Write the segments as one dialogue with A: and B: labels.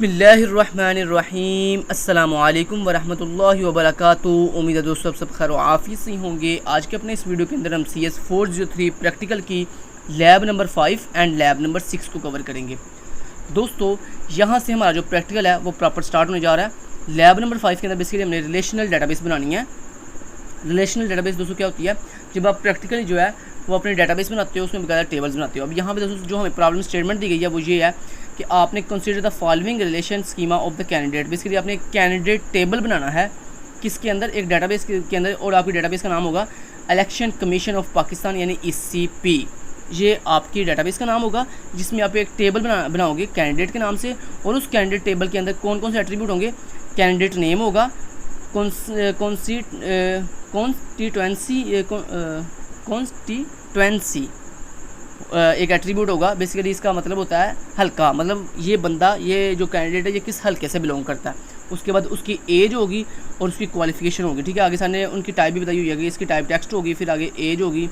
A: बिस्मिल्लाहिर्रहमानिर्रहीम अस्सलामुअलैकुम वरहमतुल्लाहि वबरकातुहू। उम्मीद है दोस्तों आप सब खैर आफियत से होंगे। आज के अपने इस वीडियो के अंदर हम CS 403 प्रैक्टिकल की lab number 5 and lab number 6 को कवर करेंगे। दोस्तों यहाँ से हमारा जो प्रैक्टिकल है वो प्रॉपर स्टार्ट होने जा रहा है। लैब नंबर 5 के अंदर बेसिकली हमने रिलेशनल डेटाबेस बनानी है। रिलेशनल डेटाबेस दोस्तों क्या होती है, जब आप प्रैक्टिकली जो है वो अपने डेटाबेस बनाते हो उसमें बकायदा टेबल्स बनाते हो। अब यहाँ पे दोस्तों जो हमें प्रॉब्लम स्टेटमेंट दी गई है वो ये है कि आपने consider the following relation schema of the candidate. Basically आपने एक कैंडिडेट टेबल बनाना है किसके अंदर, एक डेटाबेस के अंदर, और आपकी डेटाबेस का नाम होगा इलेक्शन कमीशन ऑफ पाकिस्तान यानी ECP। ये आपकी डेटाबेस का नाम होगा जिसमें आप एक टेबल बनाओगे कैंडिडेट के नाम से, और उस कैंडिडेट टेबल के अंदर कौन कौन से एट्रीब्यूट होंगे। कैंडिडेट नेम होगा, कॉन्स्टिट्यूएंसी एक एट्रीब्यूट होगा। बेसिकली इसका मतलब होता है हल्का, मतलब ये बंदा, ये जो कैंडिडेट है ये किस हल्के से बिलोंग करता है। उसके बाद उसकी एज होगी और उसकी क्वालिफिकेशन होगी। ठीक है, आगे सामने उनकी टाइप भी बताई हुई है, इसकी टाइप टेक्स्ट होगी, फिर आगे एज होगी,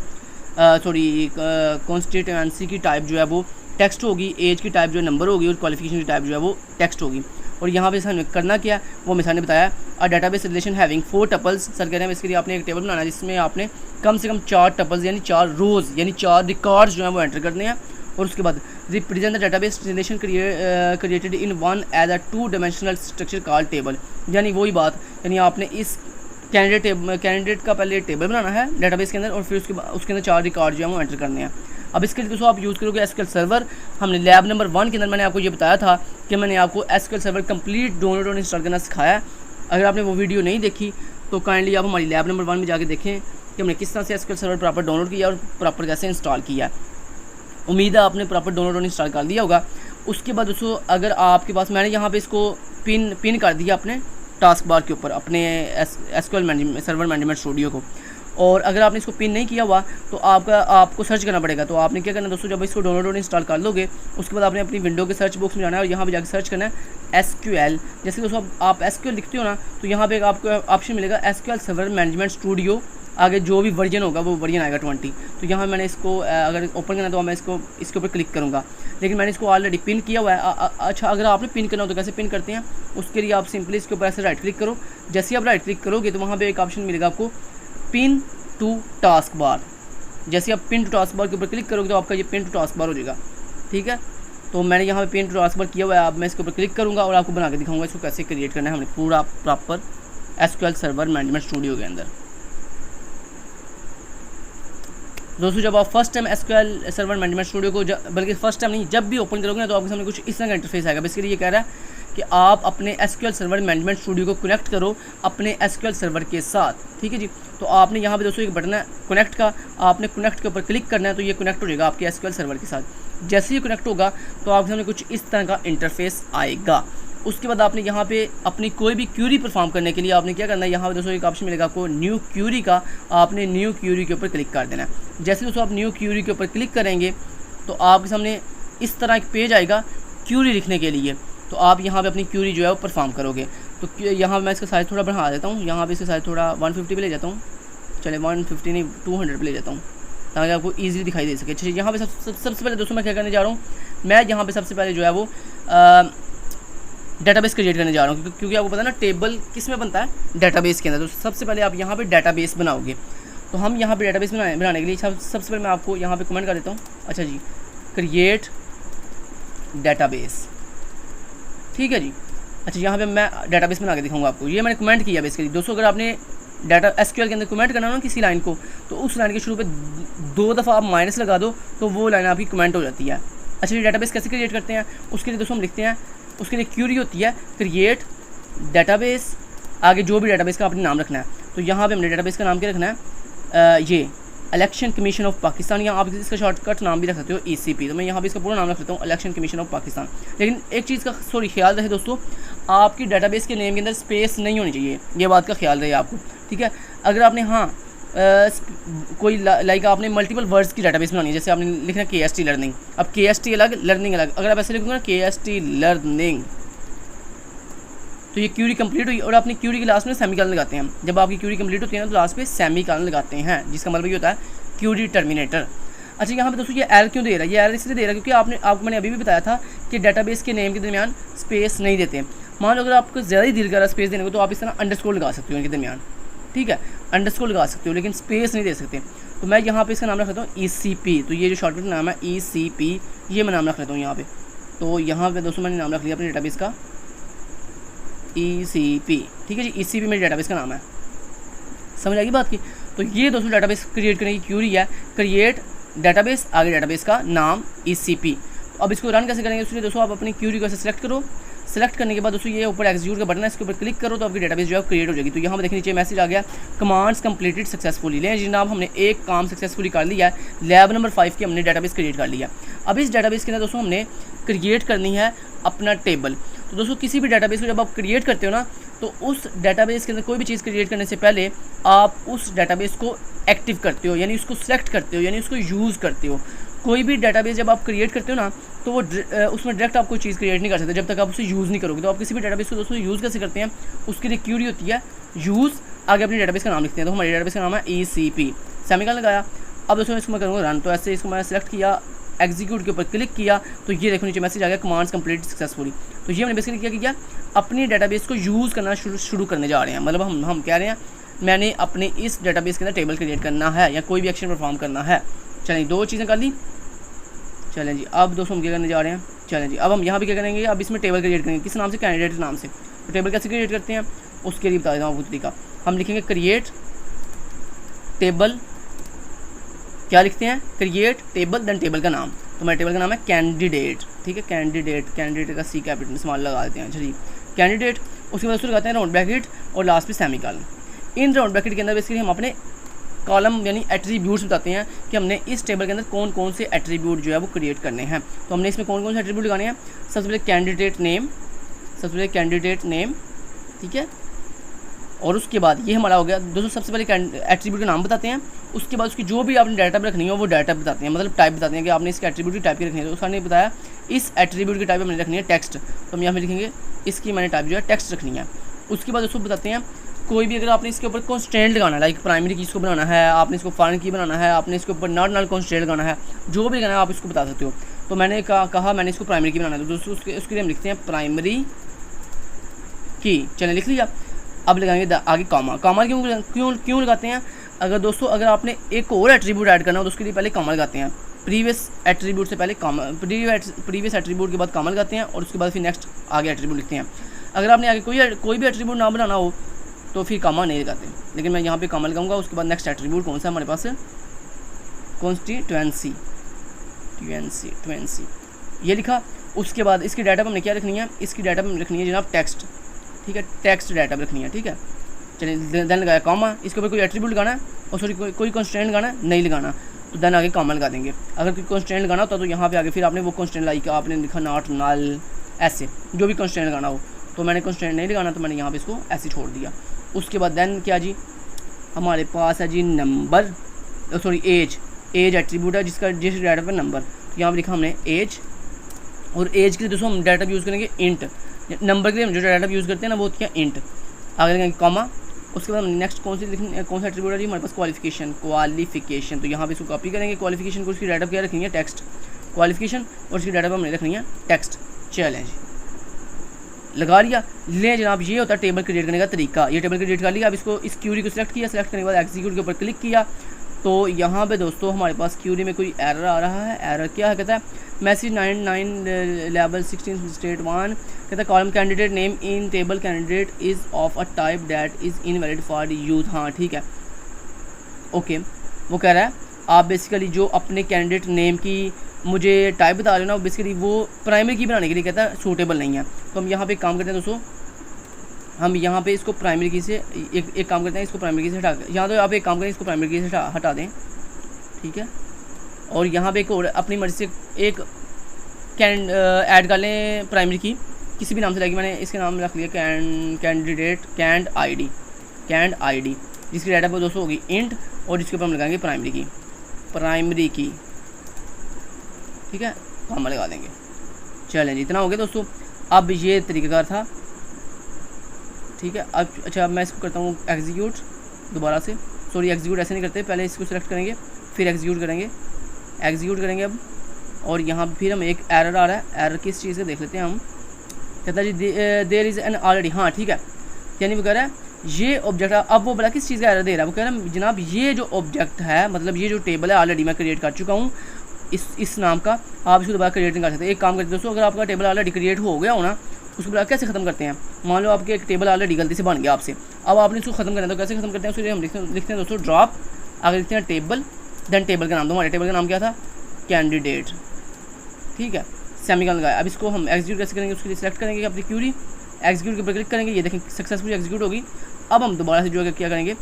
A: कॉन्स्टिट्यूएंसी की टाइप जो है वो टेक्स्ट होगी, एज की टाइप जो है नंबर होगी, और क्वालिफिकेशन की टाइप जो है वो टेक्स्ट होगी। और यहाँ पे हमें करना क्या, वो मिसाल ने बताया a database relation having 4 tuples. Sir कह रहे हैं इसके लिए आपने एक टेबल बनाना है जिसमें आपने कम से कम 4 टपल्स यानी 4 रोज़ यानी 4 रिकॉर्ड्स जो हैं वो एंटर करने हैं। और उसके बाद represent the database relation created in one as a 2 dimensional structure called table. यानी वही बात, यानी आपने इस कैंडिडेट का पहले टेबल बनाना है डेटाबेस के अंदर, और फिर उसके अंदर 4 रिकॉर्ड जो है वो एंटर करने हैं। अब इसके लिए दोस्तों आप यूज़ करोगे SQL सर्वर। हमने लैब नंबर 1 के अंदर मैंने आपको ये बताया था कि मैंने आपको SQL सर्वर कंप्लीट डाउनलोड और इंस्टॉल करना सिखाया है। अगर आपने वो वीडियो नहीं देखी तो काइंडली आप हमारी लैब नंबर 1 में जाके देखें कि हमने किस तरह से SQL सर्वर प्रॉपर डाउनलोड किया और प्रॉपर कैसे इंस्टॉल किया। उम्मीद है आपने प्रॉपर डाउनलोड और इंस्टॉल कर दिया होगा। उसके बाद दोस्तों अगर आपके पास, मैंने यहाँ पे इसको पिन कर दिया अपने टास्क बार के ऊपर, अपने SQL सर्वर मैनेजमेंट स्टूडियो को। और अगर आपने इसको पिन नहीं किया हुआ तो आपको सर्च करना पड़ेगा। तो आपने क्या करना है दोस्तों, जब इसको डाउनलोड और इंस्टॉल कर लोगे उसके बाद आपने अपनी विंडो के सर्च बॉक्स में जाना है और यहाँ पे जाकर सर्च करना है SQL। जैसे दोस्तों आप SQL लिखते हो ना तो यहाँ पे एक आपको ऑप्शन मिलेगा SQL सर्वर मैनेजमेंट स्टूडियो। आगे जो भी वर्जन होगा वो वर्जन आएगा 20। तो यहाँ मैंने इसको अगर ओपन करना है तो मैं इसके ऊपर क्लिक करूँगा, लेकिन मैंने इसको ऑलरेडी पिन किया हुआ है। अच्छा, अगर आपने पिन करना हो तो कैसे पिन करते हैं, उसके लिए आप सिंपली इसके ऊपर ऐसे राइट क्लिक करो। जैसे आप राइट क्लिक करोगे तो वहाँ पर एक ऑप्शन मिलेगा आपको पिन टू टास्क बार। जैसे आप पिन टू टास्क बार के ऊपर क्लिक करोगे तो आपका ये पिन टू टास्क बार हो जाएगा। ठीक है, तो मैंने यहाँ पे पिन टू टास्क बार किया हुआ है। अब मैं इसके ऊपर क्लिक करूँगा और आपको बना के दिखाऊंगा इसको कैसे क्रिएट करना है हमने पूरा proper SQL server management studio के अंदर। दोस्तों जब आप first time SQL server management studio को बल्कि फर्स्ट टाइम नहीं, जब भी ओपन करोगे ना तो आपके सामने कुछ इस तरह का इंटरफेस आएगा। बेसिकली ये कह रहा है कि आप अपने SQL सर्वर मैनेजमेंट स्टूडियो को कनेक्ट करो अपने SQL सर्वर के साथ। ठीक है जी, तो आपने यहाँ पे दोस्तों एक बटन है कनेक्ट का, आपने कनेक्ट के ऊपर क्लिक करना है तो ये कनेक्ट हो जाएगा आपके SQL सर्वर के साथ। जैसे ही कनेक्ट होगा तो आपके सामने कुछ इस तरह का इंटरफेस आएगा। उसके बाद आपने यहाँ पे अपनी कोई भी क्यूरी परफॉर्म करने के लिए आपने क्या करना है, यहाँ पे दोस्तों एक ऑप्शन मिलेगा आपको न्यू क्यूरी का, आपने न्यू क्यूरी के ऊपर क्लिक कर देना है। जैसे दोस्तों आप न्यू क्यूरी के ऊपर क्लिक करेंगे तो आपके सामने इस तरह एक पेज आएगा क्यूरी लिखने के लिए। तो आप यहाँ पे अपनी क्यूरी जो है वो परफॉर्म करोगे। तो यहाँ मैं इसका साइज़ थोड़ा बढ़ा देता हूँ, यहाँ पे इसका साइज़ थोड़ा 150 पे ले जाता हूँ, चले 150 नहीं 200 पे ले जाता हूँ ताकि आपको ईजिली दिखाई दे सके। अच्छा, यहाँ पे सबसे पहले दोस्तों मैं क्या करने जा रहा हूँ, मैं यहाँ पे सबसे पहले जो है वो डेटाबेस क्रिएट करने जा रहा हूँ, क्योंकि आपको पता है ना टेबल किस में बनता है, डेटाबेस के अंदर। तो सबसे पहले आप यहाँ पे डेटाबेस बनाओगे। तो हम यहाँ पे डेटाबेस बनाने के लिए सबसे पहले मैं आपको यहाँ पे कमेंट कर देता हूँ। अच्छा जी, क्रिएट डेटाबेस। ठीक है जी, अच्छा यहाँ पे मैं डेटाबेस बना के दिखाऊंगा आपको। ये मैंने कमेंट किया बेसिकली। दोस्तों अगर आपने SQL के अंदर कमेंट करना हो ना किसी लाइन को, तो उस लाइन के शुरू पे 2 दफ़ा आप माइनस लगा दो तो वो लाइन आपकी कमेंट हो जाती है। अच्छा, ये डेटाबेस कैसे क्रिएट करते हैं, उसके लिए दोस्तों हम लिखते हैं, उसके लिए क्यूरी होती है क्रिएट डेटाबेस, आगे जो भी डेटाबेस का आपने नाम रखना है। तो यहाँ पे हमने डेटाबेस का नाम क्या रखना है, ये इलेक्शन कमीशन ऑफ पाकिस्तान, या आप इसका शॉर्टकट नाम भी रख सकते हो ECP। तो मैं यहाँ पे इसका पूरा नाम रख लेता हूँ इलेक्शन कमीशन ऑफ पाकिस्तान। लेकिन एक चीज़ का ख्याल रहे दोस्तों, आपकी डेटाबेस के नेम के अंदर स्पेस नहीं होनी चाहिए, ये बात का ख्याल रहे आपको। ठीक है, अगर आपने कोई लाइक आपने मल्टीपल वर्ड्स की डेटाबेस बनानी है, जैसे आपने लिखना KST लर्निंग, अब KST अलग लर्निंग अलग, अगर आप ऐसे लिखोगे ना KST लर्निंग तो ये क्यूरी कंप्लीट हुई। और अपनी क्यूरी के लास्ट में सेमीकोलन लगाते हैं। जब आपकी क्यूरी कंप्लीट होती है ना तो लास्ट पे सेमीकोलन लगाते हैं, जिसका मतलब ये होता है क्यूरी टर्मिनेटर। अच्छा यहाँ पे दोस्तों ये एरर क्यों दे रहा है, ये एरर इसलिए दे रहा है क्योंकि आपको मैंने अभी भी बताया था कि डेटाबेस के नेम के दरमियान स्पेस नहीं देते। मान लो अगर आपको ज़्यादा ही दिल कर रहा है स्पेस देने को, तो आप इस तरह अंडरस्कोर लगा सकते हो इनके दरमियान, ठीक है, अंडरस्कोर लगा सकते हो, लेकिन स्पेस नहीं दे सकते। तो मैं यहाँ पे इसका नाम रख लेता हूँ ECP। तो ये जो शॉर्टकट नाम है ECP, ये मैं नाम रख लेता हूँ यहाँ पे। तो यहाँ पे दोस्तों मैंने नाम रख लिया अपने डेटाबेस का ECP, ठीक है जी, ECP मेरे डेटाबेस का नाम है। समझ आएगी बात की। तो ये दोस्तों डेटाबेस क्रिएट करने की क्यूरी है, क्रिएट डेटाबेस, आगे डेटाबेस का नाम ECP। तो अब इसको रन कैसे करेंगे, उसके लिए दोस्तों आप अपनी क्यूरी को सेलेक्ट करो। सेलेक्ट करने के बाद दोस्तों ये ऊपर एग्जीक्यूट का बटन है, इसके ऊपर क्लिक करो तो आपकी डेटाबेस जो है क्रिएट हो जाएगी। तो यहाँ पर देखिए नीचे मैसेज आ गया, कमांड्स कंप्लीटेड सक्सेसफुली। लें जनाब, हमने एक काम सक्सेसफुली कर लिया है, लैब नंबर 5 की हमने डेटाबेस क्रिएट कर लिया। अब इस डेटाबेस के अंदर दोस्तों हमने क्रिएट करनी है अपना टेबल। तो दोस्तों किसी भी डेटाबेस को जब आप क्रिएट करते हो ना, तो उस डेटाबेस के अंदर कोई भी चीज़ क्रिएट करने से पहले आप उस डेटाबेस को एक्टिव करते हो, यानी उसको सेलेक्ट करते हो, यानी उसको यूज़ करते हो। कोई भी डेटाबेस जब आप क्रिएट करते हो ना, तो वो उसमें डायरेक्ट आप कोई चीज़ क्रिएट नहीं कर सकते जब तक आप उसे यूज़ नहीं करोगे। तो आप किसी भी डेटाबेस को दोस्तों यूज़ कैसे करते हैं, उसके लिए क्यूरी होती है यूज़, आगे अपनी डेटाबेस का नाम लिखते हैं। तो हमारे डेटाबेस का नाम है ECP, सेमीकोलन लगाया। अब दोस्तों इसको मैं करूँगा रन। तो ऐसे इसको मैंने सेलेक्ट किया, एग्जीक्यूट के ऊपर क्लिक किया, तो ये देखो नीचे मैसेज आ गया, कमांड्स कंप्लीट सक्सेसफुली। तो ये हमने बेसिकली क्या किया, अपनी डेटाबेस को यूज़ करना शुरू करने जा रहे हैं। मतलब हम कह रहे हैं मैंने अपने इस डेटाबेस के अंदर टेबल क्रिएट करना है या कोई भी एक्शन परफॉर्म करना है। चलें, दो चीज़ें कर ली। चलें जी, अब दोस्तों हम क्या करने जा रहे हैं, चलें जी, अब हम यहाँ भी क्या करेंगे, अब इसमें टेबल क्रिएट करेंगे। किस नाम से, कैंडिडेट नाम से। तो टेबल कैसे क्रिएट करते हैं उसके लिए बता देता हूँ आपको तरीका। हम लिखेंगे क्रिएट टेबल, क्या लिखते हैं, क्रिएट टेबल, देन टेबल का नाम। तो हमारे टेबल का नाम है कैंडिडेट, ठीक है, कैंडिडेट का C कैपिटल स्मॉल लगा देते हैं। चलिए कैंडिडेट, उसके बाद उसको लगाते हैं राउंड ब्रैकेट और लास्ट में सेमीकोलन। इन राउंड ब्रैकेट के अंदर बेसिकली हम अपने कॉलम यानी एट्रीब्यूट्स बताते हैं कि हमने इस टेबल के अंदर कौन कौन से एट्रीब्यूट जो है वो क्रिएट करने हैं। तो हमने इसमें कौन कौन से एट्रीब्यूट लगाने हैं, सबसे पहले कैंडिडेट नेम, ठीक है, और उसके बाद ये हमारा हो गया दोस्तों। सबसे पहले एट्रीब्यूट का नाम बताते हैं, उसके बाद उसकी जो भी आपने डाटा रखनी है वो डाटा बताते हैं, मतलब टाइप बताते हैं कि आपने इसके एट्रीब्यूट की टाइप की रखनी है। तो उसने बताया इस एट्रीब्यूट की टाइप हमने रखनी है टेक्स्ट, तो हम यहाँ पे लिखेंगे इसकी मैंने टाइप जो है टेक्स्ट रखनी है। उसके बाद उसको बताते हैं कोई भी अगर आपने इसके ऊपर कॉन्स्टेंट लगाना है, लाइक प्राइमरी की इसको बनाना है, आपने इसको फॉरेन की बनाना है, आपने इसके ऊपर नॉट कॉन्स्टेंट लगाना है, जो भी लगाना है आप इसको बता सकते हो। तो मैंने कहा मैंने इसको प्राइमरी की बनाना है, तो दोस्तों उसके लिए हम लिखते हैं प्राइमरी की। चलें, लिख लिया। अब लगाएंगे आगे कॉमा क्यों लगाते हैं, अगर दोस्तों अगर आपने एक और एट्रीब्यूट ऐड करना हो तो उसके लिए पहले कॉमा लगाते हैं। प्रीवियस एट्रीब्यूट से पहले प्रीवियस एट्रीब्यूट के बाद कॉमा लगाते हैं और उसके बाद फिर नेक्स्ट आगे एट्रीब्यूट लिखते हैं। अगर आपने आगे कोई भी एट्रीब्यूट ना बनाना हो तो फिर कॉमा नहीं लगाते, लेकिन मैं यहाँ पे कॉमा लगाऊंगा। उसके बाद नेक्स्ट एट्रीब्यूट कौन सा हमारे पास है, कॉन्स्टिट्यूएंसी, ये लिखा। उसके बाद इसकी डाटा हमने क्या रखनी है, इसकी डाटा में रखनी है जनाब टेक्स्ट, ठीक है, टेक्स्ट डाटा रखनी है, ठीक है। चलिए देन लगाया कॉमा, इसके ऊपर कोई एट्रीब्यूट लगाना है और सॉरी कोई कॉन्स्टेंट लगाना है, नहीं लगाना, तो देन आगे कॉमा लगा देंगे। अगर कोई कॉन्स्टेंट लगाना होता तो यहाँ पे आगे फिर आपने वो कॉन्स्टेंट लाइक आपने लिखा नॉट, नल, ऐसे जो भी कॉन्स्टेंट लगाना हो। तो मैंने कॉन्स्टेंट नहीं लगाना, तो मैंने यहाँ पे इसको ऐसे छोड़ दिया। उसके बाद देन क्या जी, हमारे पास है जी नंबर, सॉरी एज एट्रीब्यूट है जिसका जिस डाटा पर नंबर, तो यहाँ पर लिखा हमने एज। और एज के लिए दोस्तों हम डाटा यूज़ करेंगे इंट, नंबर के लिए हम जो डाटा यूज़ करते हैं ना वो होती है इंट। आगे लगाएंगे कॉमा। उसके बाद नेक्स्ट कौन सा एट्रीब्यूट है जी हमारे पास, क्वालिफिकेशन। तो यहाँ पे इसको कॉपी करेंगे क्वालिफिकेशन को, उसकी डाटा क्या रखनी है, टेक्स्ट क्वालिफिकेशन, और उसकी डाटा पर हमने रखनी है टेक्स्ट। चैलेंज लगा लिया। ले जनाब, ये होता है टेबल क्रिएट करने का तरीका। ये टेबल क्रिएट कर लिया। अब इसको इस क्यूरी को सिलेक्ट किया, सिलेक्ट करने के बाद एग्जीक्यूट के ऊपर क्लिक किया, तो यहाँ पे दोस्तों हमारे पास क्यूरी में कोई एरर आ रहा है। एरर क्या है, कहता है मैसेज 99 लेवल 16 स्टेट 1, कहता है column candidate name in table candidate is of a type that is invalid for youth. हाँ ठीक है, ओके। वो कह रहा है आप बेसिकली जो अपने कैंडिडेट नेम की मुझे टाइप बता रहे हो ना, बेसिकली वो प्राइमरी की बनाने के लिए कहता है सूटेबल नहीं है। तो हम यहाँ पे एक काम करते हैं दोस्तों, हम यहाँ पे इसको प्राइमरी की से एक काम करते हैं, इसको प्राइमरी की से हटा, यहाँ तो आप एक काम करें, इसको प्राइमरी की से हटा दें, ठीक है। और यहाँ पे एक और अपनी मर्ज़ी से एक ऐड कर लें प्राइमरी की, किसी भी नाम से लगेगी। मैंने इसके नाम रख लिया कैंडिडेट कैंड आईडी, जिसकी डाटा पर दोस्तों होगी इंट, और जिसके ऊपर हम लगाएंगे प्राइमरी की, ठीक है, हम लगा देंगे। चलें जी, इतना हो गया दोस्तों। अब ये तरीक़ाकार था, ठीक है। अब अच्छा, अब मैं इसको करता हूँ एग्जीक्यूट दोबारा से, सॉरी एग्जीक्यूट ऐसे नहीं करते, पहले इसको सेलेक्ट करेंगे फिर एग्जीक्यूट करेंगे अब, और यहाँ फिर हम एक एरर आ रहा है, एरर किस चीज़ का देख लेते हैं हम। कहता है जी देयर इज़ एन ऑलरेडी, हाँ ठीक है, यानी वो कह रहा है ये ऑब्जेक्ट, अब वो बड़ा किस चीज़ का एरर दे रहा है, वो कह रहा है जनाब ये जो ऑब्जेक्ट है, मतलब ये जो टेबल है ऑलरेडी मैं क्रिएट कर चुका हूँ इस नाम का, आप इसको दोबारा क्रिएट नहीं कर सकते। एक काम करते दोस्तों, अगर आपका टेबल ऑलरेडी क्रिएट हो गया हो ना, उसको दोबारा कैसे ख़त्म करते हैं। मान लो आपके एक टेबल ऑलरेडी गलती से बन गया आपसे, अब आपने इसको ख़त्म करना है तो कैसे ख़त्म करते हैं, उसके लिए हम लिखते हैं दोस्तों ड्रॉप, आगे लिखते हैं टेबल, देन टेबल का नाम, तो हमारे टेबल का नाम क्या था, कैंडिडेट, ठीक है, सेमीकोलन लगाया। अब इसको हम एग्जीक्यूट कैसे करेंगे, उसके लिए सिलेक्ट करेंगे अपनी क्यूरी, एग्जीक्यूट के ऊपर क्लिक करेंगे, ये देखें सक्सेसफुली एग्जीक्यूट होगी। अब हम दोबारा से जो है क्या करेंगे,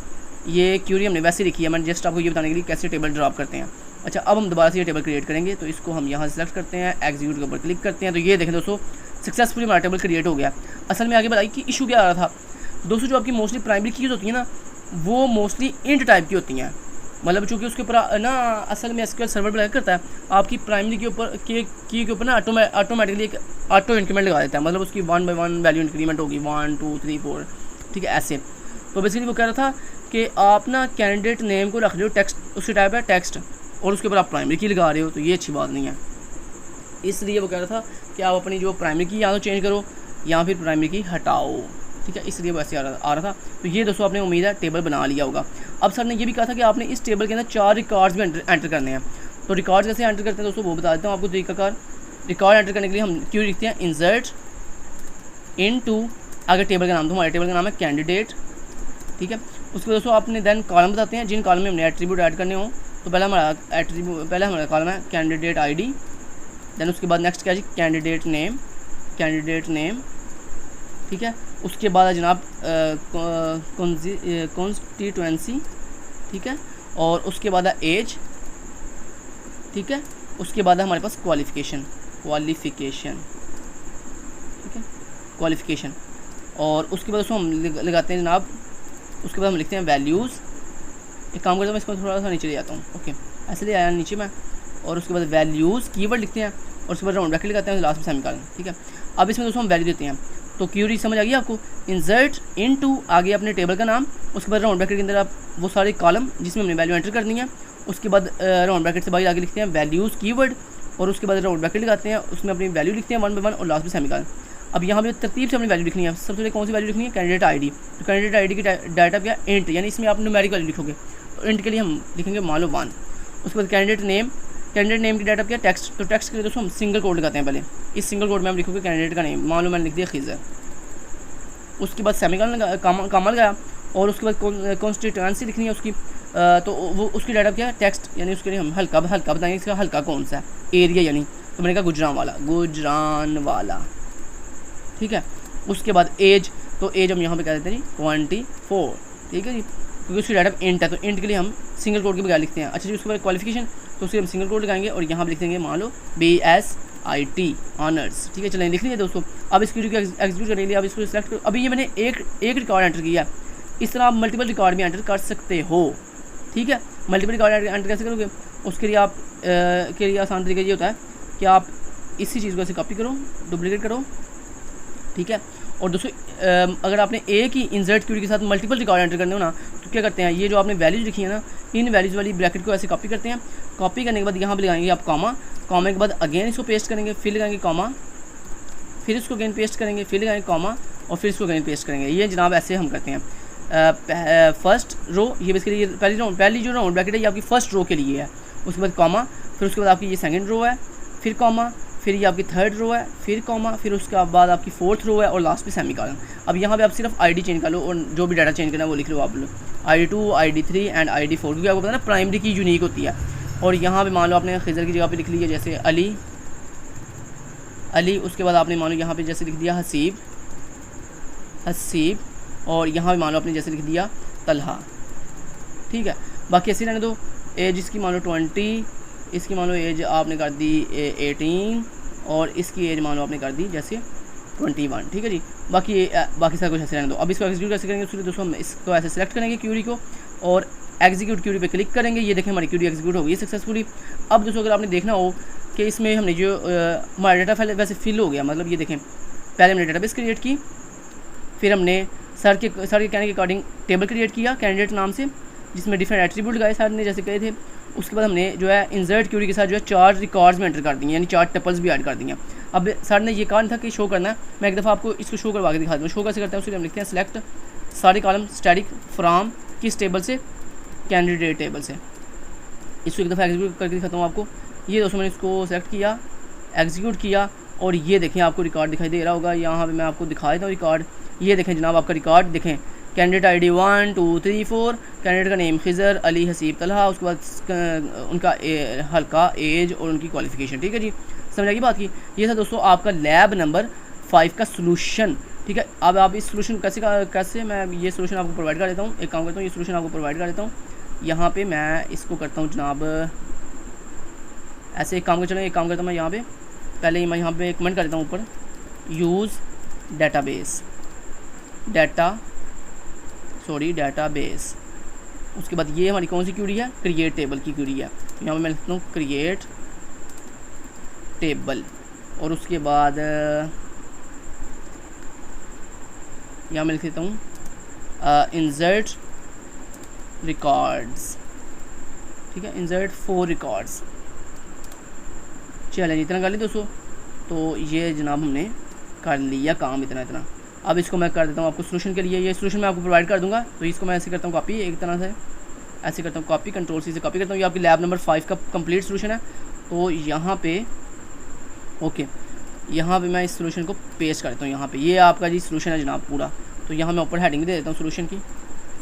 A: ये क्यूरी हमने वैसे लिखी है, मैंने जस्ट आपको ये बताने के लिए कैसे टेबल ड्रॉप करते हैं। अच्छा, अब हम दोबारा से ये टेबल क्रिएट करेंगे, तो इसको हम यहाँ सेलेक्ट करते हैं, एग्जीक्यूट के ऊपर क्लिक करते हैं, तो ये देखें दोस्तों सक्सेसफुली हमारा टेबल क्रिएट हो गया। असल में आगे बताइए कि इशू क्या आ रहा था दोस्तों, जो आपकी मोस्टली प्राइमरी कीज़ होती है ना, वो मोस्टली इंट टाइप की होती हैं, मतलब चूँकि उसके ऊपर ना असल में एसक्यूएल सर्वर पर करता है आपकी प्राइमरी के ऊपर की के ऊपर ना ऑटोमेटिकली एक ऑटो इंक्रीमेंट लगा देता है, मतलब उसकी 1 by 1 वैल्यू इंक्रीमेंट होगी 1 2 3 4, ठीक है ऐसे। तो बेसिकली वो कह रहा था कि आप ना कैंडिडेट नेम को रख लो टेक्स्ट, उसकी टाइप है टेक्स्ट, और उसके ऊपर आप प्राइमरी की लगा रहे हो, तो ये अच्छी बात नहीं है। इसलिए वो कह रहा था कि आप अपनी जो प्राइमरी की या तो चेंज करो या फिर प्राइमरी की हटाओ, ठीक है, इसलिए वैसे आ रहा था। तो ये दोस्तों आपने उम्मीद है टेबल बना लिया होगा। अब सर ने ये भी कहा था कि आपने इस टेबल के अंदर 4 रिकॉर्ड्स भी एंटर करने हैं, तो रिकॉर्ड्स कैसे एंटर करते हैं दोस्तों वो बता देता हूँ आपको तरीकाकार। रिकॉर्ड एंटर करने के लिए हम क्यों लिखते हैं इंसर्ट इनटू, आगे टेबल का नाम, तो हमारे टेबल का नाम है कैंडिडेट, ठीक है। उसके दोस्तों आपने देन कॉलम बताते हैं, जिन कॉलम में हमने एट्रीब्यूट ऐड करने हो, तो पहला हमारा कॉलम है कैंडिडेट आईडी, देन उसके बाद नेक्स्ट क्या है कैंडिडेट नेम, ठीक है। उसके बाद जनाब कॉन्स्टिट्यूएंसी, ठीक है, और उसके बाद है एज, ठीक है। उसके बाद है हमारे पास क्वालिफ़िकेशन, ठीक है, क्वालिफ़िकेशन, और उसके बाद उसको हम लगाते हैं जनाब, उसके बाद हम लिखते हैं वैल्यूज़। एक काम करता हूँ, मैं इसको थोड़ा सा नीचे ले जाता हूँ, ओके ऐसे ले आया नीचे मैं, और उसके बाद वैल्यूज़ कीवर्ड लिखते हैं, और उसके बाद राउंड ब्रैकेट लगाते हैं, लास्ट में सेमीकोलन, ठीक है। अब इसमें दोस्तों हम वैल्यू देते हैं, तो क्यूरी समझ आ गई आपको, इंसर्ट इनटू, आगे अपने टेबल का नाम, उसके बाद राउंड ब्रैकेट के अंदर आप वो सारे कॉलम जिसमें हमने वैल्यू एंटर करनी है, उसके बाद राउंड ब्रैकेट से बाहर आगे लिखते हैं वैल्यूज़ कीवर्ड, और उसके बाद राउंड ब्रैकेट लगाते हैं, उसमें अपनी वैल्यू लिखते हैं 1 by 1 और लास्ट में सेमीकोलन। अब यहाँ पे तरतीब से अपनी वैल्यू लिखनी है, सबसे पहले कौन सी वैल्यू लिखनी है, कैंडिडेट आईडी, तो कैंडिडेट आईडी की डाटा क्या इंट, यानी इसमें आप न्यूमेरिक वैल्यू लिखोगे, तो इंट के लिए हम लिखेंगे मान लो 1। उसके बाद कैंडिडेट नेम की डाटा क्या टेक्स्ट, तो टेक्स्ट के लिए दोस्तों हम सिंगल कोड लगाते हैं, पहले इस सिंगल कोड में हम लिखोगे कैंडिडेट का नेम, मान लो मैंने लिख दिया खिज़र, उसके बाद सेमीकोलन कामा लगाया, और उसके बाद कॉन्स्टिट्यूएंसी लिखनी है उसकी, तो वो उसकी डाटा क्या है टेक्स्ट, यानी उसके लिए हम हल्का बताएंगे इसका हल्का कौन सा है, एरिया यानी, तो मैंने कहा गुजरान वाला, ठीक है। उसके बाद एज, तो एज हम यहाँ पे कह देते हैं जी 24, ठीक है जी, क्योंकि उसकी डाटा इंट है, तो इंट के लिए हम सिंगल कोड के बगैर लिखते हैं। अच्छा जी, उसके बाद क्वालिफिकेशन, तो उसके हम सिंगल कोड लगाएंगे और यहाँ पर लिख देंगे मान लो BSIT ऑनर्स, ठीक है। चलें लिख लीजिए दोस्तों। अब इस वीडियो को एग्जीक्यूट करने के लिए अब इसको सिलेक्ट करो, अभी ये मैंने एक रिकॉर्ड एंटर किया, इस तरह आप मल्टीपल रिकॉर्ड भी एंटर कर सकते हो, ठीक है। मल्टीपल रिकॉर्ड एंटर कैसे करोगे, उसके लिए आप के लिए आसान तरीका ये होता है कि आप इसी चीज़ को ऐसे कॉपी करो, डुप्लीकेट करो, ठीक है। और दोस्तों अगर आपने एक ही इंसर्ट क्यूरी के साथ मल्टीपल रिकॉर्ड एंटर करने हो ना, तो क्या करते हैं, ये जो आपने वैल्यूज़ लिखी है ना, इन वैल्यूज़ वाली ब्रैकेट को ऐसे कॉपी करते हैं, कॉपी करने के बाद यहाँ पर लगाएंगे आप कॉमा के बाद अगेन इसको पेस्ट करेंगे, फिर लगाएंगे कॉमा, फिर इसको अगेन पेस्ट करेंगे, फिर लगाएंगे कॉमा, और फिर इसको अगेन पेस्ट करेंगे। ये जनाब ऐसे हम करते हैं। फर्स्ट रो, ये बेसिकली ये पहली जो राउंड ब्रैकेट है ये आपकी फर्स्ट रो के लिए है, उसके बाद कॉमा, फिर उसके बाद आपकी ये सेकंड रो है, फिर कॉमा, फिर ये आपकी थर्ड रो है, फिर कॉमा, फिर उसके बाद आपकी फोर्थ रो है, और लास्ट पे सेमीकोलन। अब यहाँ पे आप सिर्फ आईडी चेंज कर लो, और जो भी डाटा चेंज करना है वो लिख लो आप लोग, ID2, ID3 एंड ID4, क्योंकि आपको पता है ना प्राइमरी की यूनिक होती है। और यहाँ पे मान लो आपने खिज़र की जगह पे लिख लिया जैसे अली, उसके बाद आपने मान लो यहाँ पे जैसे लिख दिया हसीब, और यहाँ पे मान लो आपने जैसे लिख दिया तलहा, ठीक है। बाकी ऐसे रहने दो। एज इसकी मान लो 20, इसकी मान लो एज आपने कर दी 18, और इसकी एज मान लो आपने कर दी जैसे 21, ठीक है जी। बाकी सारा कुछ ऐसे रहने दो। अब इसको एग्जीक्यूट कैसे करेंगे, उसके लिए दोस्तों हम इसको ऐसे सेलेक्ट करेंगे क्यूरी को, और एग्जीक्यूट क्यूरी पे क्लिक करेंगे, ये देखें हमारी क्यूरी एग्जीक्यूट हो गई सक्सेसफुली। अब दोस्तों अगर आपने देखना हो कि इसमें हमने जो हमारा डाटा फाइल वैसे फिल हो गया, मतलब ये देखें पहले हमने डाटाबेस क्रिएट की, फिर हमने सर के कहने के अकॉर्डिंग टेबल क्रिएट किया कैंडिडेट नाम से, जिसमें डिफरेंट एट्रीब्यूट लगाए सर ने जैसे कहे थे, उसके बाद हमने जो है इंसर्ट क्यूरी के साथ जो है 4 रिकॉर्ड्स में एंटर कर दिए, यानी 4 टपल्स भी ऐड कर दिए। अब सर ने ये कहा था कि शो करना है, मैं एक दफ़ा आपको इसको शो करवा के दिखा दूँ। शो कैसे करते हैं उसके लिए हम लिखते हैं सेलेक्ट सारे कॉलम स्टैटिक फ्रॉम किस टेबल से, कैंडिडेट टेबल से। इसको एक दफ़ा एग्जीक्यूट करके दिखाता हूँ आपको। ये दोस्तों मैंने इसको सेलेक्ट किया, एग्जीक्यूट किया और ये देखें आपको रिकॉर्ड दिखाई दे रहा होगा। यहाँ पे मैं आपको दिखा देता हूँ रिकॉर्ड। ये देखें जनाब आपका रिकॉर्ड देखें, कैंडिडेट आईडी 1 2 3 4, कैंडिडेट का नेम खिज़र अली हसीब तलहा, उसके बाद उनका हल्का एज और उनकी क्वालिफिकेशन। ठीक है जी, समझ आएगी बात की। ये था दोस्तों आपका लैब नंबर 5 का सोल्यूशन। ठीक है, अब आप इस सोल्यूशन कैसे मैं ये सोल्यूशन आपको प्रोवाइड कर देता हूँ। एक काम करता हूँ, ये सोल्यूशन आपको प्रोवाइड कर देता हूँ। यहाँ पे मैं इसको करता हूँ जनाब ऐसे, एक काम कर, चलो एक काम करता हूँ मैं यहाँ पे पहले ही मैं यहाँ पे कमेंट कर देता हूँ ऊपर, यूज़ डेटाबेस डेटाबेस। उसके बाद ये हमारी कौन सी क्यूरी है, क्रिएट टेबल की क्यूरी है। यहाँ पे मैं लिखता हूँ क्रिएट टेबल और उसके बाद यहाँ मैं लिख देता हूँ इंसर्ट रिकॉर्ड्स। ठीक है, इंसर्ट 4 रिकॉर्ड्स। चलिए इतना कर ली दोस्तों। तो ये जनाब हमने कर लिया काम इतना। अब इसको मैं कर देता हूँ आपको सोल्यूशन के लिए। ये सोल्यूशन मैं आपको प्रोवाइड कर दूंगा। तो इसको मैं ऐसे करता हूँ कॉपी, एक तरह से ऐसे करता हूँ कॉपी, कंट्रोल सी से कॉपी करता हूँ। ये आपकी लैब नंबर 5 का कंप्लीट सोल्यूशन है। तो यहाँ पे ओके, यहाँ पे मैं इस सोल्यूशन को पेस्ट कर देता हूँ। यहाँ पे ये आपका जी सोल्यूशन है जनाब पूरा। तो यहाँ मैं ऊपर हेडिंग दे देता हूँ सोल्यूशन की,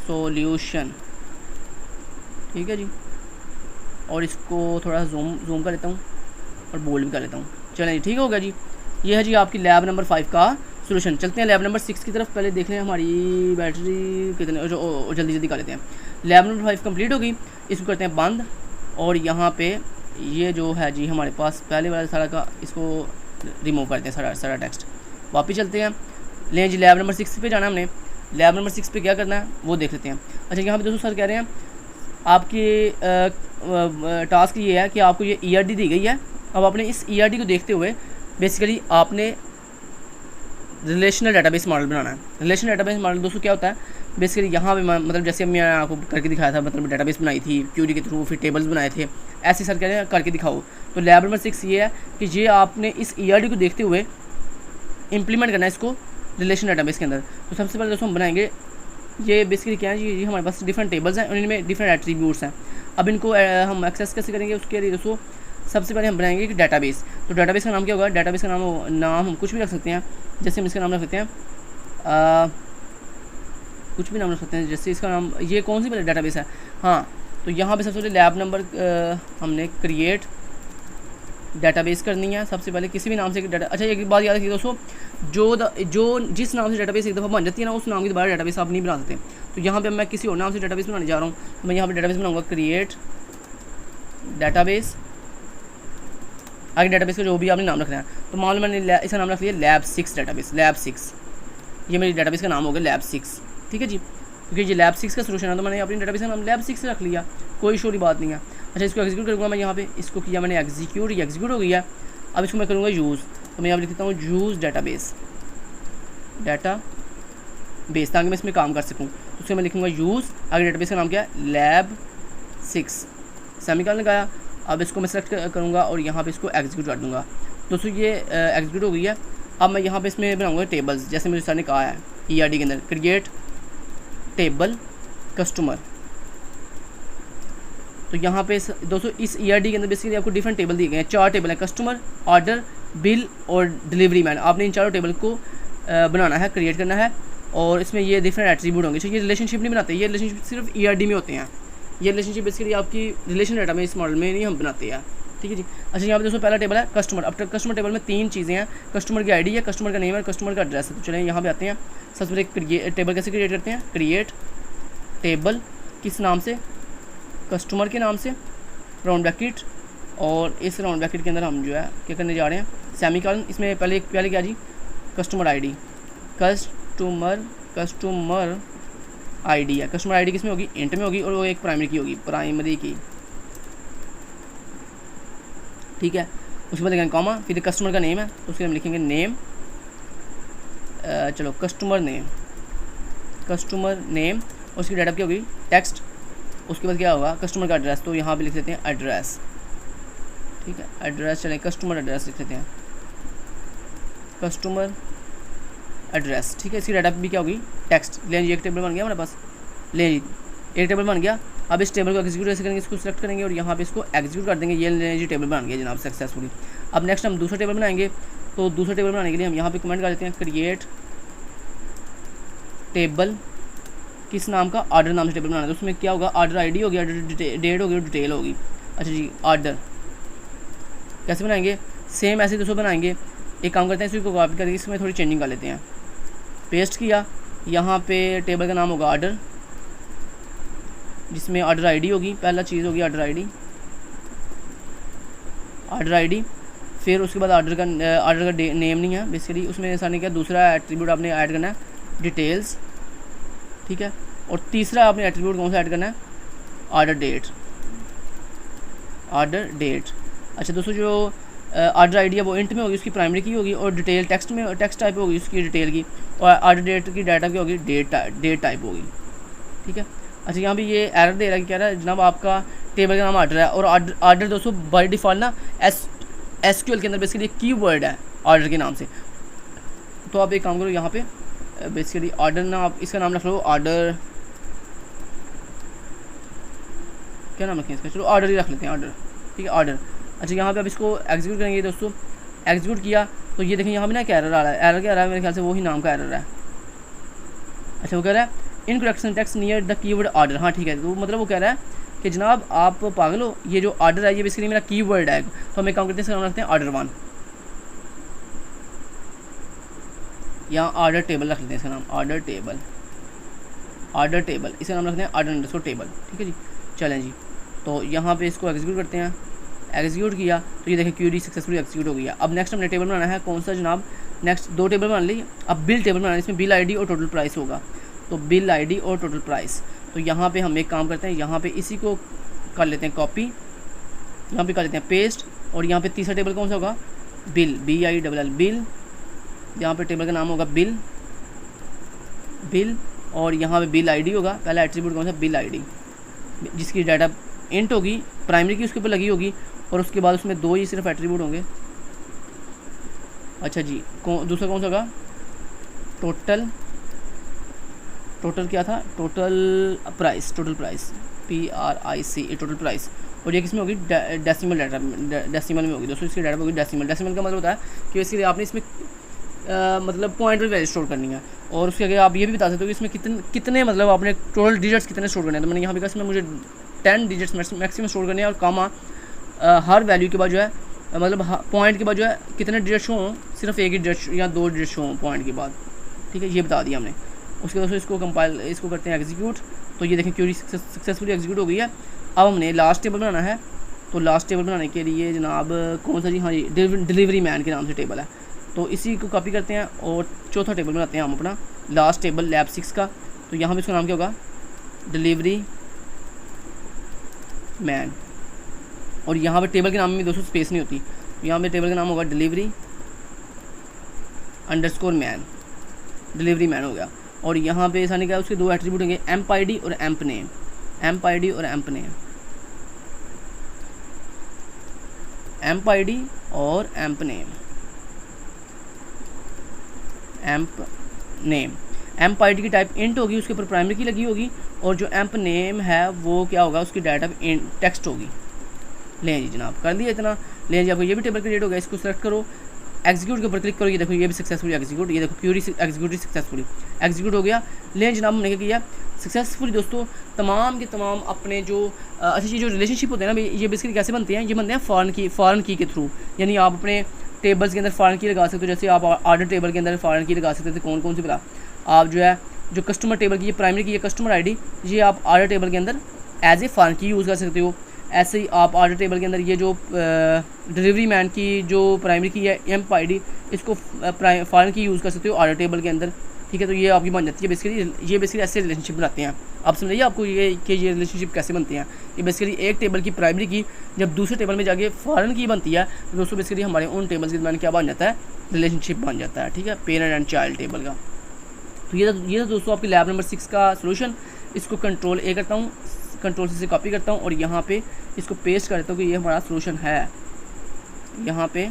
A: सोल्यूशन। ठीक है जी, और इसको थोड़ा जूम कर लेता हूँ और बोल्ड भी कर लेता हूँ। चलें ठीक हो गया जी। ये है जी आपकी लैब नंबर 5 का सोल्यूशन। चलते हैं लैब नंबर 6 की तरफ। पहले देख लें हमारी बैटरी कितने, जल्दी कर लेते हैं। लैब नंबर 5 कंप्लीट हो गई, इसको करते हैं बंद। और यहाँ पे ये जो है जी हमारे पास पहले वाला सारा का, इसको रिमूव करते हैं सारा टेक्स्ट। वापस चलते हैं, लें जी लैब नंबर 6 पे जाना है हमने। लैब नंबर 6 पे क्या करना है वो देख लेते हैं। अच्छा, यहाँ पे दोस्तों सर कह रहे हैं आपकी टास्क ये है कि आपको ये ERD दी गई है। अब आपने इस ERD को देखते हुए बेसिकली आपने रिलेशनल डेटाबेस मॉडल बनाना है। रिलेशनल डेटाबेस मॉडल दोस्तों क्या होता है, बेसिकली यहाँ पे मतलब जैसे मैं आपको करके दिखाया था, मतलब डेटाबेस बनाई थी क्यूरी के थ्रू, फिर टेबल्स बनाए थे, ऐसे सर कह रहे हैं करके दिखाओ। तो लैब नंबर 6 ये है कि ये आपने इस ERD को देखते हुए इम्प्लीमेंट करना है इसको रिलेशनल डेटाबेस के अंदर। तो सबसे पहले दोस्तों हम बनाएंगे, ये बेसिकली क्या है जी, ये हमारे पास डिफरेंट टेबल्स हैं और इनमें डिफरेंट एट्रीब्यूट्स हैं। अब इनको हम एक्सेस कैसे करेंगे, उसके लिए दोस्तों सबसे पहले हम बनाएंगे कि डेटाबेस। तो डेटाबेस का नाम क्या होगा, डेटाबेस का नाम हम कुछ भी रख सकते हैं। जैसे हम इसका नाम रख सकते हैं कुछ भी नाम रख सकते हैं। जैसे इसका नाम, ये कौन सी पहले डेटाबेस है, हाँ, तो यहाँ पे सबसे पहले लैब नंबर हमने क्रिएट डेटाबेस करनी है सबसे पहले, किसी भी नाम से डाटा। अच्छा, एक बात याद रखिए दोस्तों, जो जिस नाम से डेटाबेस एक दफ़ा बन जाती है ना, उस नाम की दोबारा डेटाबेस आप नहीं बना सकते। तो यहाँ पे मैं किसी और नाम से डेटाबेस बनाने जा रहा हूँ। तो मैं यहाँ पे डेटाबेस बनाऊँगा क्रिएट डेटाबेस, आगे डेटाबेस का जो भी आपने नाम रखना है। तो मान लो मैंने इसका नाम रख लिया लैब 6 डेटाबेस, लैब 6, ये मेरी डेटाबेस का नाम हो गया लैब 6। ठीक है जी, क्योंकि ये लैब 6 का सोल्यूशन है तो मैंने अपनी डेटाबेस का नाम लैब 6 रख लिया, कोई शोरी बात नहीं है। अच्छा, इसको एग्जीक्यूट करूँगा मैं। यहाँ पे इसको किया मैंने एग्जीक्यूट, ये एग्जीक्यूट हो गया। अब इसको मैं करूँगा यूज़। तो मैं यहाँ पर लिखता हूँ यूज़ डेटाबेस ताकि मैं इसमें काम कर सकूँ। उसको मैं लिखूँगा यूज़, आगे डेटाबेस का नाम क्या है, लैब 6, सेमीकोलन लगाया। अब इसको मैं सेलेक्ट करूँगा और यहाँ पे इसको एग्जीक्यूट कर दूँगा। दोस्तों ये एग्जीक्यूट हो गई है। अब मैं यहाँ पे इसमें बनाऊँगा टेबल्स, जैसे मेरे सर ने कहा है ERD के अंदर क्रिएट टेबल कस्टमर। तो यहाँ पे दोस्तों इस ERD के अंदर बेसिकली आपको डिफरेंट टेबल दिए गए हैं, 4 टेबल हैं, कस्टमर, ऑर्डर, बिल और डिलीवरी मैन। आपने इन चारों टेबल को बनाना है, क्रिएट करना है और इसमें ये डिफरेंट एट्रीब्यूट होंगे। ये रिलेशनशिप नहीं बनाते, ये रिलेशनशिप सिर्फ ERD में होते हैं। ये रिलेशनशिप बेसिकली आपकी रिलेशन डाटा में इस मॉडल में नहीं हम बनाते हैं। ठीक है जी। अच्छा, यहाँ पे दोस्तों पहला टेबल है कस्टमर। अब कस्टमर टेबल में 3 चीज़ें हैं, कस्टमर की ID है, कस्टमर का नेम है, कस्टमर का एड्रेस है। तो चलें यहाँ पे आते हैं। सबसे पहले टेबल कैसे क्रिएट करते हैं, क्रिएट टेबल किस नाम से, कस्टमर के नाम से, राउंड ब्रैकेट, और इस राउंड ब्रैकेट के अंदर हम जो है क्या करने जा रहे हैं, सेमीकोलन। इसमें पहले क्या जी, कस्टमर ID, कस्टमर ID है। कस्टमर ID किस में होगी, इंट में होगी और वो एक प्राइमरी की होगी, प्राइमरी की। ठीक है, उसके बाद लिखेंगे कॉमा, फिर कस्टमर का नेम है तो उसके हम लिखेंगे नेम, चलो कस्टमर नेम और उसकी डाटा क्या होगी, टेक्स्ट उसके बाद क्या होगा, कस्टमर का एड्रेस, तो यहाँ पे लिख लेते हैं एड्रेस, ठीक है, एड्रेस चलें, कस्टमर एड्रेस लिख लेते हैं, कस्टमर एड्रेस, ठीक है। इसकी डाटा भी क्या होगी, टेक्स्ट। ले जी, एक टेबल बन गया हमारे पास, ले जी एक टेबल बन गया। अब इस टेबल को एग्जीक्यूट कैसे करेंगे, इसको सिलेक्ट करेंगे और यहाँ पे इसको एग्जीक्यूट कर देंगे, ये ले जी टेबल बन गया जनाब सक्सेसफुली। अब नेक्स्ट हम दूसरा टेबल बनाएंगे, तो दूसरा टेबल बनाने के लिए हम यहाँ पे कमेंट कर देते हैं क्रिएट टेबल, किस नाम का, ऑर्डर नाम से टेबल बनाना है। तो उसमें क्या होगा, ऑर्डर आईडी होगी, ऑर्डर डेट होगी, डिटेल होगी। अच्छा जी, ऑर्डर कैसे बनाएंगे, सेम ऐसे दोस्तों बनाएंगे। एक काम करते हैं, इसको कॉपी करके इसमें थोड़ी चेंजिंग कर लेते हैं, पेस्ट किया, यहाँ पे टेबल का नाम होगा ऑर्डर, जिसमें ऑर्डर आईडी होगी, पहला चीज़ होगी ऑर्डर आईडी, ऑर्डर आईडी। फिर उसके बाद ऑर्डर का नेम नहीं है बेसिकली, उसमें ऐसा नहीं, क्या दूसरा एट्रीब्यूट आपने ऐड करना है डिटेल्स, ठीक है। और तीसरा आपने एट्रीब्यूट कौन सा ऐड करना है, ऑर्डर डेट, ऑर्डर डेट। अच्छा दोस्तों, जो ऑर्डर आईडी है वो इंट में होगी, उसकी प्राइमरी की होगी, और डिटेल टेक्स्ट में, टेक्स्ट टाइप होगी उसकी डिटेल की, और ऑर्डर डेट की डाटा की होगी डेट टाइप होगी, ठीक है। अच्छा, यहाँ पे ये एरर दे रहा है कि कह रहा है जनाब आपका टेबल का नाम ऑर्डर है, और ऑर्डर दोस्तों बाय डिफ़ॉल्ट ना एसक्यूएल के अंदर बेसिकली कीवर्ड है ऑर्डर के नाम से। तो आप एक काम करो, यहाँ पे बेसिकली ऑर्डर ना, आप इसका नाम रख लो ऑर्डर, क्या नाम रखें इसका, चलो ऑर्डर ही रख लेते हैं, ऑर्डर, ठीक है, ऑर्डर। अच्छा, यहाँ पे अब इसको एग्जीक्यूट करेंगे दोस्तों, एग्जीक्यूट किया तो ये देखें यहाँ पे ना क्या एरर आ रहा है, एरर क्या आ रहा है, मेरे ख्याल से वही नाम का एरर है। अच्छा, वो कह रहा है incorrect syntax near the keyword order, हाँ ठीक है, तो मतलब वो कह रहा है कि जनाब आप पागल हो, ये जो ऑर्डर है ये बेसिकली मेरा कीवर्ड है, तो हम एक काम करते हैं, इसका नाम रखते हैं ऑर्डर 1, यहाँ ऑर्डर टेबल रख लेते हैं, इसका नाम ऑर्डर टेबल, ऑर्डर टेबल, इसका नाम रखते हैं ऑर्डर अंडरस्कोर टेबल, ठीक है जी। चलें जी, तो यहाँ पे इसको एग्जीक्यूट करते हैं, एग्जीक्यूट किया तो ये देखें क्यूरी सक्सेसफुली एग्जीक्यूट हो गया। अब नेक्स्ट हमने टेबल बनाना है, कौन सा जनाब, नेक्स्ट दो टेबल बना ली। अब बिल टेबल बनाना है, इसमें बिल आईडी और टोटल प्राइस होगा, तो बिल आईडी और टोटल प्राइस। तो यहाँ पे हम एक काम करते हैं, यहाँ पे इसी को कर लेते हैं कॉपी, यहाँ पे कर लेते हैं पेस्ट, और यहाँ पे तीसरा टेबल कौन सा होगा, बिल, BILL बिल, यहाँ पे टेबल का नाम होगा बिल, बिल, और यहाँ पे बिल आईडी होगा, पहला एट्रीब्यूट कौन सा, बिल आईडी, जिसकी डाटा इंट होगी, प्राइमरी की उसके ऊपर लगी होगी, और उसके बाद उसमें दो ही सिर्फ एट्रीब्यूट होंगे। अच्छा जी, दूसरा कौन सा होगा, टोटल, टोटल क्या था, total price, total price PRIC, total price. और ये किसमें होगी, डेसिमल डाटा, डेसिमल में होगी दोस्तों, इसकी डाटा होगी डेसिमल। डेसिमल का मतलब होता है कि इसके लिए आपने इसमें मतलब पॉइंट पर वैल्यू स्टोर करनी है, और उसके आगे आप ये भी बता सकते हो कि इसमें कितने मतलब आपने टोटल डिजिट्स कितने स्टोर करने हैं। तो मैंने यहाँ पे कहा इसमें मुझे 10 डिजिट्स मैक्सिमम स्टोर करने हैं, और कामा हर वैल्यू के बाद जो है मतलब पॉइंट के बाद जो है कितने डिजिट शो हों, सिर्फ एक ही डिजिट या दो डिजिट शो हों पॉइंट के बाद, ठीक है, ये बता दिया हमने। उसके दोस्तों इसको कंपाइल, इसको करते हैं एग्जीक्यूट, तो ये देखें क्यूरी सक्सेसफुली एग्जीक्यूट हो गई है। अब हमने लास्ट टेबल बनाना है, तो लास्ट टेबल बनाने के लिए जनाब कौन सा जी, हाँ जी, डिलीवरी मैन के नाम से टेबल है, तो इसी को कॉपी करते हैं और चौथा टेबल बनाते हैं हम अपना, लास्ट टेबल लैब 6 का। तो यहाँ पे इसका नाम क्या होगा, डिलीवरी मैन, और यहाँ पे टेबल के नाम में दोस्तों स्पेस नहीं होती, यहाँ पे टेबल का नाम होगा delivery underscore man, delivery man हो गया। और यहाँ पे ऐसा नहीं क्या, उसके दो एट्रीब्यूट होंगे, एम्प आईडी और एम्प नेम, एम्प आईडी और एम्प नेम, एम्प आईडी और amp name, amp name. Amp ID की टाइप इंट होगी, उसके ऊपर प्राइमरी की लगी होगी, और जो एम्प नेम है वो क्या होगा, उसकी डाटा टेक्स्ट होगी। लें जी जनाब, कर दिया इतना। लें जी, आपको ये भी टेबल क्रिएट हो गया, इसको सेलेक्ट करो, एग्जीक्यूट के ऊपर क्लिक करो, ये देखो ये भी सक्सेसफुली एग्जीक्यूट, ये देखो क्यूरी एग्जीक्यूट सक्सेसफुली एग्जीक्यूट हो गया। लें जनाब, हमने क्या किया सक्सेसफुली दोस्तों, तमाम के तमाम अपने जो अच्छी जो रिलेशनशिप होते हैं ना, ये बेसिकली कैसे बनते हैं, ये बनते हैं फॉरेन की के थ्रू। यानी आप अपने टेबल्स के अंदर फॉरेन की लगा सकते हो, जैसे आप ऑर्डर टेबल के अंदर फॉरेन की लगा सकते थे, कौन कौन सी बता, आप जो है जो कस्टमर टेबल की ये प्राइमरी की है कस्टमर आईडी, ये आप ऑर्डर टेबल के अंदर एज ए फॉरेन की यूज़ कर सकते हो। ऐसे ही आप ऑर्डर टेबल के अंदर ये जो डिलीवरी मैन की जो प्राइमरी की है एम्प आईडी, इसको फॉरेन की यूज़ कर सकते हो ऑर्डर टेबल के अंदर, ठीक है। तो ये आपकी बन जाती है बेसिकली, ये बेसिकली ऐसे रिलेशनशिप बनाते हैं। आप समझिए आपको ये कि ये रिलेशनशिप कैसे बनते हैं। ये बेसिकली एक टेबल की प्राइमरी की जब दूसरे टेबल में जाके फॉरेन की बनती है, तो दोस्तों बेसिकली हमारे उन टेबल्स के दरमियान क्या बन जाता है, रिलेशनशिप बन जाता है, ठीक है, पेरेंट एंड चाइल्ड टेबल का। तो ये था दोस्तों आपकी लैब नंबर 6 का सोल्यूशन। इसको कंट्रोल A करता हूँ, कंट्रोल से कॉपी करता हूँ और यहाँ पे इसको पेस्ट कर देता हूँ कि ये हमारा सोल्यूशन है। यहाँ पे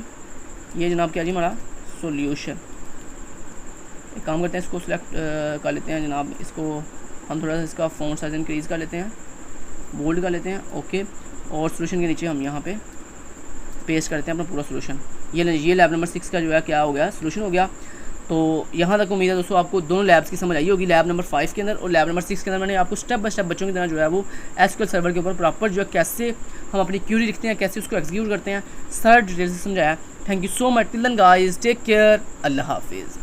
A: ये जनाब क्या जी हमारा सोल्यूशन। एक काम करते हैं, इसको सिलेक्ट कर लेते हैं जनाब, इसको हम थोड़ा सा इसका फ़ॉन्ट साइज इंक्रीज़ कर लेते हैं, बोल्ड कर लेते हैं। ओके, और सोल्यूशन के नीचे हम यहाँ पे पेस्ट करते हैं अपना पूरा सोल्यूशन। ये लैब नंबर 6 का जो है क्या हो गया, सोल्यूशन हो गया। तो यहाँ तक उम्मीद है दोस्तों आपको दोनों लैब्स की समझ आई होगी, लैब नंबर 5 के अंदर और लैब नंबर 6 के अंदर मैंने आपको स्टेप बाय स्टेप बच्चों की तरह जो है वो एसक्यूएल सर्वर के ऊपर प्रॉपर जो है कैसे हम अपनी क्यूरी लिखते हैं, कैसे उसको एग्जीक्यूट करते हैं, सारा डिटेल से समझाया। Thank you so much. Till then guys, take care, अल्लाह हाफिज़।